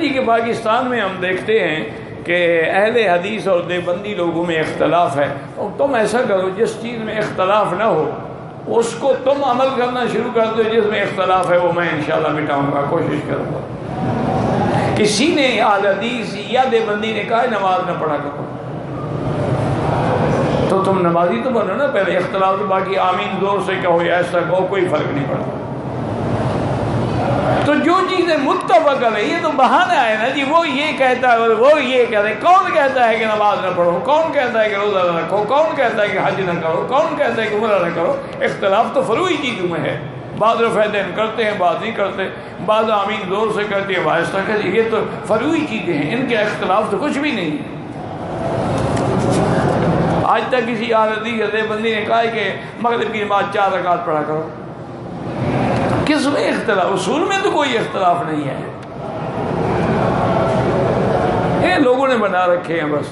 جی کہ پاکستان میں ہم دیکھتے ہیں کہ اہل حدیث اور دیوبندی لوگوں میں اختلاف ہے، تو تم ایسا کرو جس چیز میں اختلاف نہ ہو اس کو تم عمل کرنا شروع کر دو، جس میں اختلاف ہے وہ میں انشاءاللہ مٹاؤں گا، کوشش کروں گا۔ کسی نے اہل حدیث یا دیوبندی نے کہا نماز نہ پڑھا کرو، تو تم نمازی تو بنو نا پہلے، اختلاف تو باقی آمین زور سے کہو یا ایسا کہو کوئی فرق نہیں پڑتا۔ تو جو چیزیں متفق ہے یہ تو بہانہ ہے نا جی، وہ یہ کہتا ہے اور وہ یہ کہتا ہے۔ کون کہتا ہے کہ نماز نہ پڑھو؟ کون کہتا ہے کہ روزہ نہ رکھو؟ کون کہتا ہے کہ حج نہ کرو؟ کون کہتا ہے کہ عمرہ نہ کرو؟ اختلاف تو فروعی چیزوں میں ہے، بعض رفع دین کرتے ہیں، بعض نہیں کرتے، بعض آمین زور سے کہتے ہیں، آہستہ کہتے ہیں، یہ تو فروعی چیزیں ہیں، ان کے اختلاف تو کچھ بھی نہیں ہے۔ آج تک کسی حدیث یا دیوبندی نے کہا ہے کہ مغرب کی نماز 4 رکعت پڑھا کرو؟ کس میں اختلاف؟ اصول میں تو کوئی اختلاف نہیں ہے، یہ لوگوں نے بنا رکھے ہیں بس۔